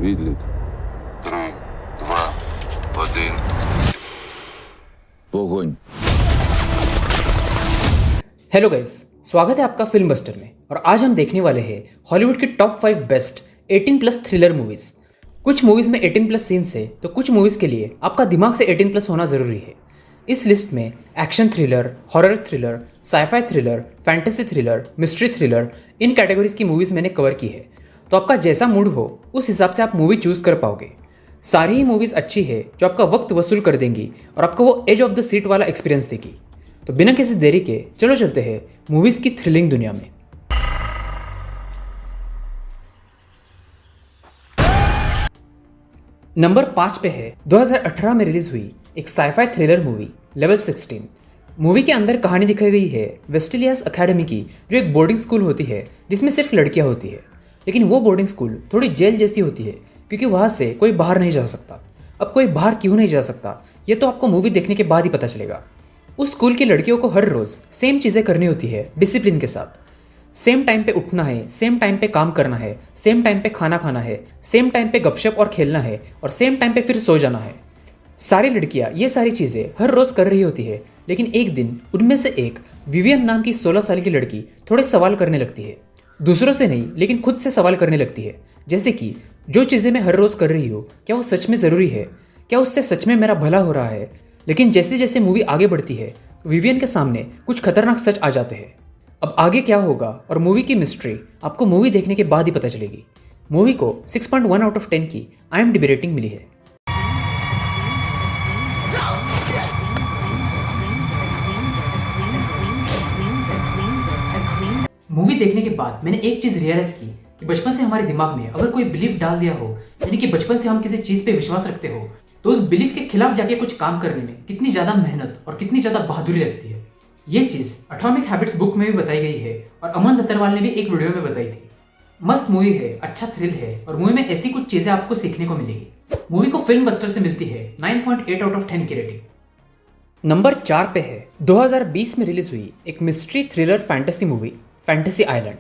Відлік. 3, 2, 1. Вогонь. Hello guys, स्वागत है आपका फिल्म बस्टर में। और आज हम देखने वाले हैं हॉलीवुड की टॉप 5 बेस्ट 18+ थ्रिलर मूवीज। कुछ मूवीज में 18+ सीन्स है तो कुछ मूवीज के लिए आपका दिमाग से 18+ होना जरूरी है। इस लिस्ट में action thriller, horror thriller, sci-fi thriller, fantasy thriller, mystery thriller, इन कैटेगरीज की मूवीज मैंने कवर की है। तो आपका जैसा मूड हो उस हिसाब से आप मूवी चूज कर पाओगे। सारी ही मूवीज अच्छी है जो आपका वक्त वसूल कर देंगी और आपको वो एज ऑफ द सीट वाला एक्सपीरियंस देगी। तो बिना किसी देरी के चलो चलते हैं मूवीज की थ्रिलिंग दुनिया में। नंबर 5 पे है 2018 में रिलीज हुई एक sci fi thriller movie level 16। Movie के अंदर कहानी दिखाई गई है वेस्टिलियास अकेडमी की, जो एक बोर्डिंग स्कूल होती है जिसमें सिर्फ लड़कियां होती है। लेकिन वो बोर्डिंग स्कूल थोड़ी जेल जैसी होती है क्योंकि वहां से कोई बाहर नहीं जा सकता। अब कोई बाहर क्यों नहीं जा सकता ये तो आपको मूवी देखने के बाद ही पता चलेगा। उस स्कूल की लड़कियों को हर रोज सेम चीजें करनी होती है डिसिप्लिन के साथ। सेम टाइम पे उठना है, सेम टाइम पे काम करना है, सेम टाइम पे खाना खाना है, सेम टाइम पे गपशप और खेलना है और सेम टाइम पे फिर सो जाना है। सारी लड़कियां ये सारी चीजें हर रोज कर रही होती है। लेकिन एक दिन उनमें से एक विवियन नाम की 16 साल की लड़की थोड़े सवाल करने लगती है। दूसरों से नहीं लेकिन खुद से सवाल करने लगती है, जैसे कि जो चीजें मैं हर रोज कर रही हूँ क्या वो सच में जरूरी है, क्या उससे सच में मेरा भला हो रहा है। लेकिन जैसे जैसे मूवी आगे बढ़ती है विवियन के सामने कुछ खतरनाक सच आ जाते हैं। अब आगे क्या होगा और मूवी की मिस्ट्री आपको मूवी देखने के बाद ही पता चलेगी। मूवी को 6.1 आउट ऑफ 10 की IMDb रेटिंग मिली है। मूवी देखने के बाद मैंने एक चीज रियलाइज की कि बचपन से हमारे दिमाग में अगर कोई बिलीफ डाल दिया हो, यानी कि बचपन से हम किसी चीज पे विश्वास रखते हो, तो उस बिलीफ के खिलाफ जाके कुछ काम करने में कितनी ज्यादा मेहनत और कितनी ज्यादा बहादुरी लगती है। ये चीज एटॉमिक हैबिट्स बुक में भी बताई गई है और अमन दत्तरवाल ने भी एक वीडियो में बताई थी। मस्त मूवी है, अच्छा थ्रिल है और मूवी में ऐसी कुछ चीजें आपको सीखने को मिलेगी। मूवी को फिल्म बस्टर से मिलती है 9.8 आउट ऑफ 10 की रेटिंग। नंबर 4 पे है 2020 में रिलीज हुई एक mystery thriller fantasy movie fantasy island.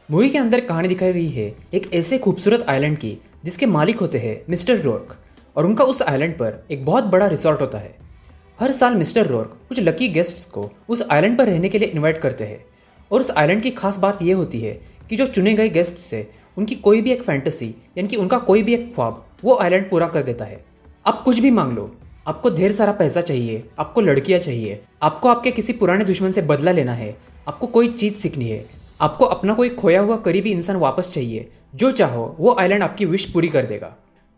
Movie के अंदर कहानी दिखाई गई है एक ऐसे खूबसूरत आइलैंड की जिसके मालिक होते हैं मिस्टर रोर्क और उनका उस आइलैंड पर एक बहुत बड़ा रिसोर्ट होता है। हर साल मिस्टर रोर्क कुछ लकी गेस्ट्स को उस आइलैंड पर रहने के लिए इनवाइट करते हैं और उस आइलैंड की खास बात यह होती है कि जो चुने गए गेस्ट से उनकी कोई भी एक फैंटेसी यानी कि उनका कोई भी एक ख्वाब वो आइलैंड पूरा कर देता है। आप कुछ भी मांग लो, आपको ढेर सारा पैसा चाहिए, आपको लड़कियां चाहिए, आपको आपके किसी पुराने दुश्मन से बदला लेना है, आपको कोई चीज़ सीखनी है, आपको अपना कोई खोया हुआ करीबी इंसान वापस चाहिए, जो चाहो वो आइलैंड आपकी विश पूरी कर देगा।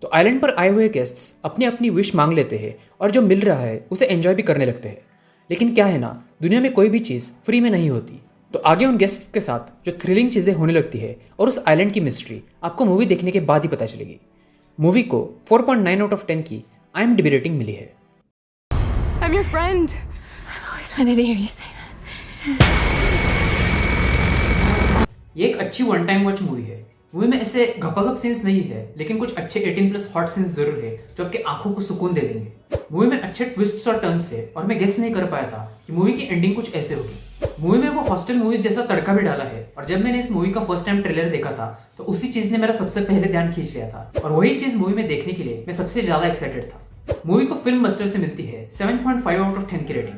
तो आइलैंड पर आए हुए गेस्ट्स अपनी अपनी विश मांग लेते हैं और जो मिल रहा है उसे एंजॉय भी करने लगते हैं। लेकिन क्या है ना, दुनिया में कोई भी चीज़ फ्री में नहीं होती। तो आगे उन गेस्ट्स के साथ जो थ्रिलिंग चीज़ें होने लगती है और उस आइलैंड की मिस्ट्री आपको मूवी देखने के बाद ही पता चलेगी। मूवी को 4.9 आउट ऑफ 10 की IMDb रेटिंग मिली है। I'm your friend. I've always wanted to hear you say that. ये एक अच्छी वन टाइम वॉच मूवी है। मूवी में ऐसे घपाघप सीन्स नहीं है लेकिन कुछ अच्छे 18+ हॉट सीन्स जरूर है जो आपके आंखों को सुकून दे देंगे। मूवी में अच्छे ट्विस्ट्स और टर्न्स है और मैं गेस नहीं कर पाया था कि मूवी की एंडिंग कुछ ऐसे होगी। मूवी में वो हॉस्टल मूवीज जैसा तड़का भी डाला है और जब मैंने इस मूवी का फर्स्ट टाइम ट्रेलर देखा था तो उसी चीज ने मेरा सबसे पहले ध्यान खींच लिया था और वही चीज मूवी में देखने के लिए मैं सबसे ज्यादा एक्साइटेड था। मूवी को फिल्म बस्टर से मिलती है 7.5 आउट ऑफ 10 की रेटिंग।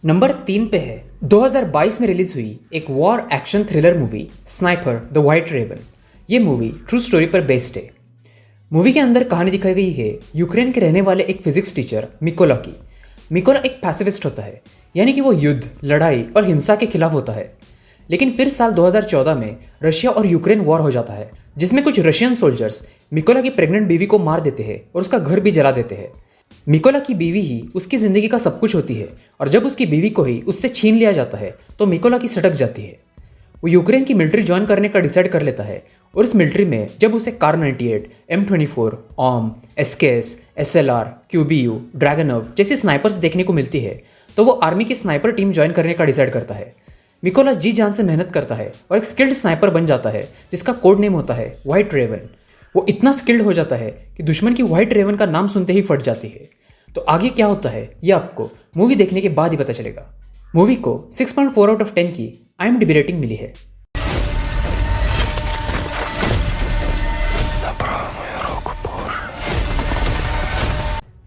नंबर 3 पे है 2022 में रिलीज हुई एक war action thriller movie sniper the white raven. ये मूवी ट्रू स्टोरी पर बेस्ड है। मूवी के अंदर कहानी दिखाई गई है यूक्रेन के रहने वाले एक फिजिक्स टीचर मिकोला की। मिकोला एक पैसिफिस्ट होता है, यानी कि वो युद्ध, लड़ाई और हिंसा के खिलाफ होता है। लेकिन फिर साल 2014 में रशिया और यूक्रेन वॉर हो जाता है जिसमें कुछ रशियन सोल्जर्स मिकोला की प्रेग्नेंट बीवी को मार देते हैं और उसका घर भी जला देते हैं। मिकोला की बीवी ही उसकी जिंदगी का सब कुछ होती है और जब उसकी बीवी को ही उससे छीन लिया जाता है तो मिकोला की सटक जाती है। वो यूक्रेन की मिलिट्री ज्वाइन करने का डिसाइड कर लेता है और इस मिलिट्री में जब उसे car 98, M24, OM, SKS, SLR, QBU, ड्रैगनव जैसी स्नाइपर्स देखने को मिलती है तो वो आर्मी की स्नाइपर टीम ज्वाइन करने का डिसाइड करता है। मिकोला जी जान से मेहनत करता है और एक स्किल्ड स्नाइपर बन जाता है जिसका कोड नेम होता है व्हाइट रेवन। वो इतना स्किल्ड हो जाता है कि दुश्मन की व्हाइट रेवन का नाम सुनते ही फट जाती है। तो आगे क्या होता है ये आपको मूवी देखने के बाद ही पता चलेगा। मूवी को 6.4 आउट ऑफ 10 की IMDb रेटिंग मिली है। Добро, мой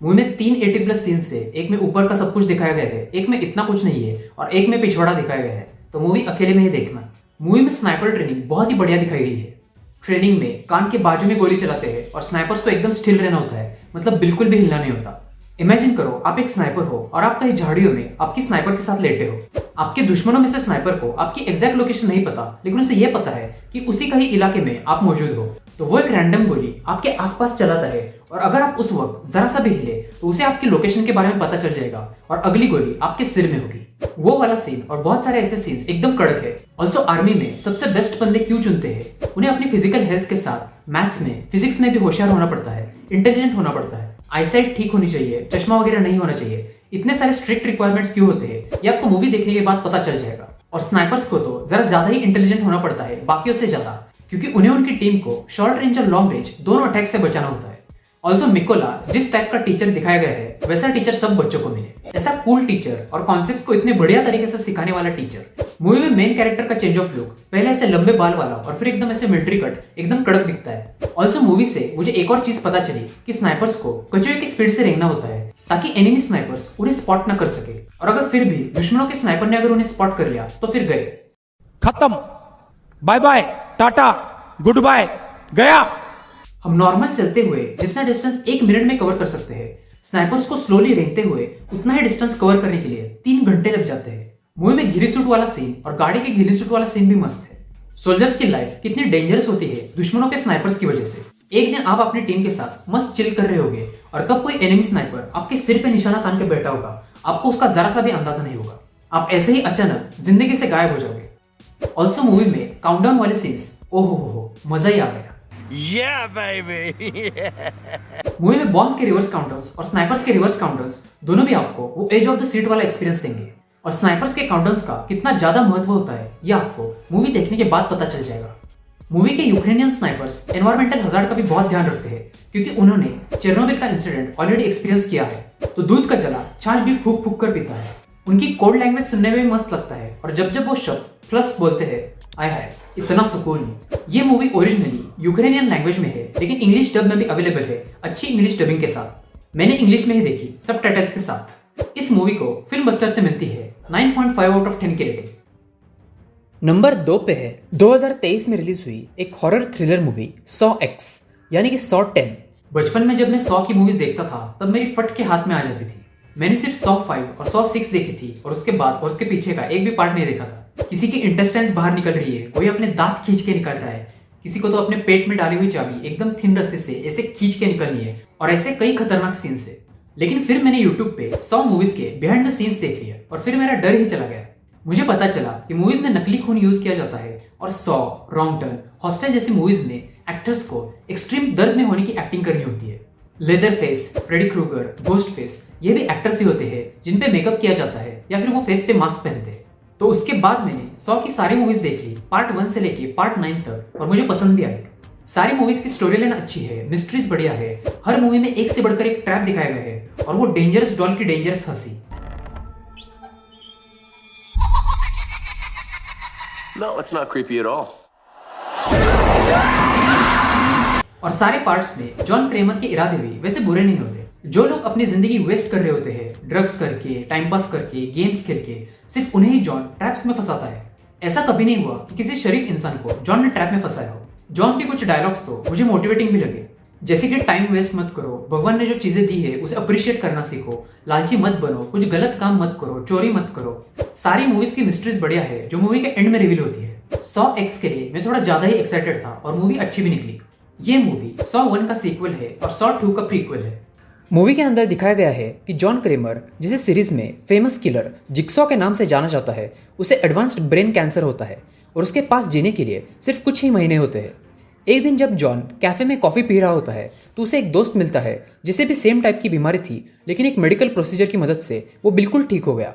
मूवी में 3 18+ सीन्स है। एक में ऊपर का सब कुछ दिखाया गया है, एक में इतना कुछ नहीं है और एक में पिछवाड़ा दिखाया गया है। तो मूवी अकेले में ही देखना। मूवी में स्नाइपर ट्रेनिंग बहुत ही बढ़िया दिखाई गई है। ट्रेनिंग में कान के बाजू में गोली चलाते हैं और स्नाइपर्स को एकदम स्टिल रहना होता है, मतलब बिल्कुल भी हिलना नहीं होता। इमेजिन करो आप एक स्नाइपर हो और आप कहीं झाड़ियों में आपकी स्नाइपर के साथ लेटे हो। आपके दुश्मनों में से स्नाइपर को आपकी एग्जैक्ट लोकेशन नहीं पता, लेकिन उसे यह पता है कि उसी का ही इलाके में आप मौजूद हो। तो वो एक रैंडम गोली आपके आसपास चलाता है और अगर आप उस वक्त जरा सा भी हिले तो उसे आपकी लोकेशन के बारे में पता चल जाएगा और अगली गोली आपके सिर में होगी। वो वाला सीन और बहुत सारे ऐसे सीन्स एकदम कड़क है। ऑल्सो आर्मी में सबसे बेस्ट बंदे क्यों चुनते हैं? उन्हें अपनी फिजिकल हेल्थ के साथ मैथ्स में, फिजिक्स में भी होशियार होना पड़ता है, इंटेलिजेंट होना पड़ता है, आईसाइट ठीक होनी चाहिए, चश्मा वगैरह नहीं होना चाहिए। इतने सारे स्ट्रिक्ट रिक्वायरमेंट्स क्यों होते हैं ये आपको मूवी देखने के बाद पता चल जाएगा। और स्नाइपर्स को तो जरा ज्यादा ही इंटेलिजेंट होना पड़ता है बाकियों से ज्यादा, क्योंकि उन्हें उनकी टीम को शॉर्ट रेंज और लॉन्ग रेंज दोनों अटैक से बचाना होता है। ऑल्सो मिकोला जिस टाइप का टीचर दिखाया गया है वैसा टीचर सब बच्चों को मिले। ऐसा कूल टीचर और कॉन्सेप्ट्स को इतने बढ़िया तरीके से सिखाने वाला टीचर। मूवी में मेन कैरेक्टर का चेंज ऑफ लुक, पहले ऐसे लंबे बाल वाला और फिर एकदम ऐसे मिलिट्री कट, एकदम कड़क दिखता है। ऑल्सो मूवी से मुझे एक और चीज पता चली कि स्नाइपर्स को कचुए की स्पीड से रेंगना होता है ताकि एनिमी स्नाइपर्स उन्हें स्पॉट ना कर सके, और अगर फिर भी दुश्मनों के स्नाइपर ने अगर उन्हें स्पॉट कर लिया तो फिर गए, खत्म, bye bye, tata, goodbye, गया। हम नॉर्मल चलते हुए जितना डिस्टेंस 1 मिनट में कवर कर सकते हैं, स्नाइपर्स को स्लोली रेंगते हुए उतना ही डिस्टेंस कवर करने के लिए 3 घंटे लग जाते हैं। मूवी में घिरी सूट वाला सीन और गाड़ी के घिरी सूट वाला सीन भी मस्त है। सोल्जर्स की लाइफ कितनी डेंजरस होती है दुश्मनों के स्नाइपर्स की वजह से। एक दिन आप अपनी टीम के साथ मस्त चिल कर रहे होगे और कब कोई एनिमी स्नाइपर आपके सिर पे निशाना तान के बैठा होगा, आपको उसका जरा सा भी अंदाजा नहीं होगा। आप ऐसे ही अचानक जिंदगी से गायब हो जाओगे। ऑल्सो मूवी में काउंटडाउन वाले सीन्स, ओहो हो, मजा ही आ गया। Yeah, baby. मूवी में बॉम्ब्स के रिवर्स काउंटडाउन्स और स्नाइपर्स के रिवर्स काउंटडाउन्स दोनों भी आपको वो एज ऑफ द सीट वाला एक्सपीरियंस देंगे। और स्नाइपर्स के काउंटडाउन्स का कितना ज्यादा महत्व होता है ये आपको मूवी देखने के बाद पता चल जाएगा। मूवी के यूक्रेनियन स्नाइपर्स एनवायरमेंटल हजार्ड का भी बहुत ध्यान रखते हैं, क्योंकि उन्होंने चेरनोबिल का इंसिडेंट ऑलरेडी एक्सपीरियंस किया है। तो दूध का चला छाछ भी फूक फूक कर पीता है। उनकी कोड लैंग्वेज सुनने में भी मस्त लगता है और जब वो शब्द प्लस बोलते हैं, आय हाय इतना सुकून। ये मूवी ओरिजिनली यूक्रेनियन लैंग्वेज में है, लेकिन इंग्लिश डब में भी अवेलेबल है, अच्छी इंग्लिश डबिंग के साथ। मैंने इंग्लिश में ही देखी, सब टाइटल्स के साथ। इस मूवी को फिल्म बस्टर से मिलती है 9.5 आउट ऑफ 10 की रेटिंग। नंबर 2 पे है 2023 में रिलीज हुई एक horror thriller movie saw X, यानी कि सॉ 10। बचपन में जब मैं सॉ की मूवीज देखता था तब मेरी फट के हाथ में आ जाती थी। मैंने सिर्फ सॉ 5 और सॉ 6 देखी थी और उसके बाद और उसके पीछे का एक भी पार्ट नहीं देखा था। किसी की इंटेस्टाइन्स बाहर निकल रही है, कोई अपने दांत खींच के निकल रहा है, किसी को तो अपने पेट में डाली हुई चाबी एकदम थिन रस्सी से ऐसे खींच के निकलनी है, और ऐसे कई खतरनाक सीन्स है। लेकिन फिर मैंने यूट्यूब पे सॉ मूवीज के बिहाइंड द सीन्स देख लिया और फिर मेरा डर ही चला गया। मुझे पता चला कि मूवीज में नकली खून यूज किया जाता है और सॉ, रॉन्ग टर्न, हॉस्टल जैसी मूवीज में एक्टर्स को एक्सट्रीम दर्द में होने की एक्टिंग करनी होती है। Leatherface, Freddy Krueger, Ghostface, ये भी एक्टर्स ही होते हैं जिन पे मेकअप किया जाता है या फिर वो फेस पे मास्क पहनते हैं। तो उसके बाद मैंने सॉ की सारी मूवीज देख ली, पार्ट 1 से लेके पार्ट 9 तक, और मुझे पसंद भी आई। सारी मूवीज की स्टोरी लाइन अच्छी है, मिस्ट्रीज बढ़िया है, हर मूवी में एक से बढ़कर एक ट्रैप दिखाया गया है, और वो डेंजरस डॉल की डेंजरस हंसी। No, it's not creepy at all. और सारे पार्ट्स में जॉन क्रेमर के इरादे भी वैसे बुरे नहीं होते। जो लोग अपनी जिंदगी वेस्ट कर रहे होते हैं, ड्रग्स करके, टाइम पास करके, गेम्स खेल के, सिर्फ उन्हें ही जॉन ट्रैप्स में फंसाता है। ऐसा कभी नहीं हुआ कि किसी शरीफ इंसान को जॉन ने ट्रैप में फंसाया हो। जॉन के कुछ डायलॉग्स तो मुझे मोटिवेटिंग भी लगे, जैसे कि टाइम वेस्ट मत करो, भगवान ने जो चीजें दी है उसे अप्रिशिएट करना सीखो, लालची मत बनो, कुछ गलत काम मत करो, चोरी मत करो। सारी मूवीज की मिस्ट्रीज बढ़िया है जो मूवी के एंड में रिवील होती है। सॉ X के लिए मैं थोड़ा ज्यादा ही एक्साइटेड था और मूवी अच्छी भी निकली। ये मूवी सॉ 1 का सीक्वल है और सॉ 2 का प्रीक्वल है। मूवी के अंदर दिखाया गया है कि जॉन क्रेमर, जिसे सीरीज में फेमस किलर जिक्सॉ के नाम से जाना जाता है, उसे एडवांस्ड ब्रेन कैंसर होता है और उसके पास जीने के लिए सिर्फ कुछ ही महीने होते हैं। एक दिन जब जॉन कैफे में कॉफी पी रहा होता है तो उसे एक दोस्त मिलता है जिसे भी सेम टाइप की बीमारी थी, लेकिन एक मेडिकल प्रोसीजर की मदद से वो बिल्कुल ठीक हो गया।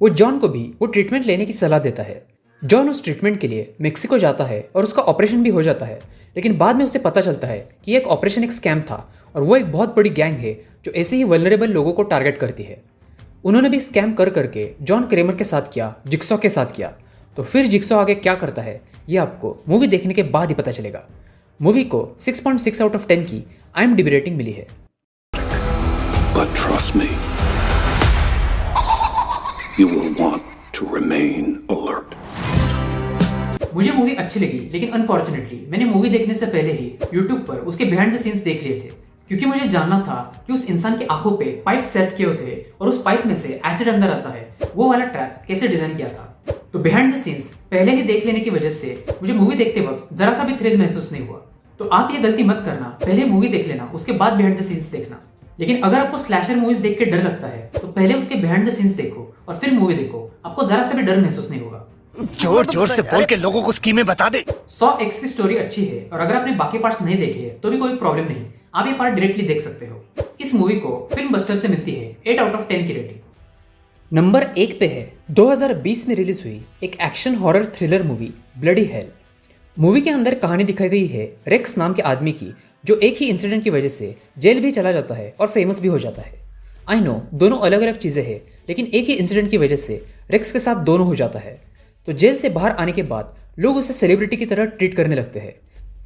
वो जॉन को भी वो ट्रीटमेंट लेने की सलाह देता है। जॉन उस ट्रीटमेंट के लिए मेक्सिको जाता है और उसका ऑपरेशन भी हो जाता है, लेकिन बाद में उसे पता चलता है कि एक ऑपरेशन एक स्कैम था और वो एक बहुत बड़ी गैंग है जो ऐसे ही वल्नरेबल लोगों को टारगेट करती है। उन्होंने भी स्कैम कर करके जॉन क्रेमर के साथ किया, जिक्सॉ के साथ किया। तो फिर जिक्सॉ आगे क्या करता है ये आपको मूवी देखने के बाद ही पता चलेगा। मूवी को 6.6 आउट ऑफ 10 की IMDb रेटिंग मिली है। But trust me, you will want to remain alert. मुझे मूवी अच्छी लगी, लेकिन अनफॉर्चुनेटली मैंने मूवी देखने से पहले ही YouTube पर उसके बिहाइंड द सीन्स देख लिए थे, क्योंकि मुझे जानना था कि उस इंसान की आंखों पे पाइप सेट किए होते हैं और उस पाइप में से एसिड अंदर आता है, वो वाला ट्रैप कैसे डिजाइन किया था। तो बिहाइंड द सीन्स पहले ही देख लेने की वजह से मुझे मूवी देखते वक्त जरा सा भी थ्रिल महसूस नहीं हुआ। तो आप ये गलती मत करना, पहले मूवी देख लेना, उसके बाद बिहाइंड द सीन्स देखना। लेकिन अगर आपको स्लैशर मूवीज देख के डर लगता है तो पहले उसके बिहाइंड द सीन्स देखो और फिर मूवी देखो, आपको जरा सा भी डर महसूस नहीं होगा। जोर जोर से बोल के लोगों को स्कीमें बता दे। 100x की स्टोरी अच्छी है और अगर आपने बाकी पार्ट्स नहीं देखे हैं तो भी कोई प्रॉब्लम नहीं, आप ये पार्ट डायरेक्टली देख सकते हो। इस मूवी को फिल्म बस्टर से मिलती है 8 आउट ऑफ 10 की रेटिंग। नंबर 1 पे है 2020 में रिलीज हुई एक action horror thriller movie bloody hell. Movie के अंदर कहानी दिखाई गई है रेक्स नाम के आदमी की, जो एक ही इंसिडेंट की वजह से जेल भी चला जाता है और फेमस भी हो जाता है। आई नो दोनों अलग अलग चीज़ें हैं, लेकिन एक ही इंसिडेंट की वजह से रेक्स के साथ दोनों हो जाता है। तो जेल से बाहर आने के बाद लोग उसे सेलिब्रिटी की तरह ट्रीट करने लगते हैं।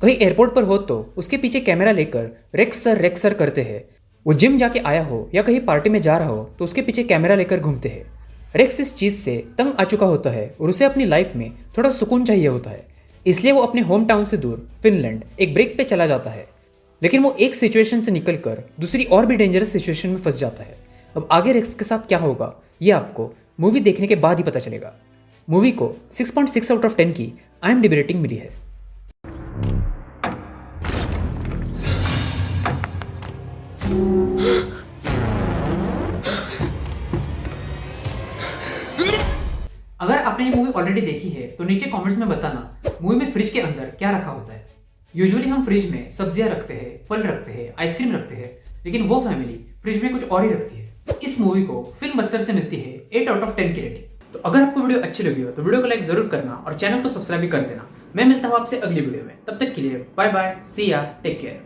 कहीं एयरपोर्ट पर हो तो उसके पीछे कैमरा लेकर रेक्स सर करते हैं। वो जिम जाके आया हो या कहीं पार्टी में जा रहा हो तो उसके पीछे कैमरा लेकर घूमते हैं। रेक्स इस चीज़ से तंग आ चुका होता है और उसे अपनी लाइफ में थोड़ा सुकून चाहिए होता है, इसलिए वो अपने होम टाउन से दूर फिनलैंड एक ब्रेक पे चला जाता है। लेकिन वो एक सिचुएशन से निकलकर दूसरी और भी डेंजरस सिचुएशन में फंस जाता है। अब आगे रेक्स के साथ क्या होगा ये आपको मूवी देखने के बाद ही पता चलेगा। मूवी को 6.6 आउट ऑफ 10 की IMDb रेटिंग मिली है। अगर आपने ये मूवी ऑलरेडी देखी है तो नीचे कमेंट्स में बताना मूवी में फ्रिज के अंदर क्या रखा होता है। यूजुअली हम फ्रिज में सब्जियां रखते हैं, फल रखते हैं, आइसक्रीम रखते हैं, लेकिन वो फैमिली फ्रिज में कुछ और ही रखती है। इस मूवी को फिल्म बस्टर से मिलती है 8 आउट ऑफ 10 की रेटिंग। तो अगर आपको वीडियो अच्छी लगी हो तो वीडियो को लाइक जरूर करना और चैनल को सब्सक्राइब भी कर देना। मैं मिलता हूं आपसे अगली वीडियो में, तब तक के लिए बाय बाय, सी या, टेक केयर।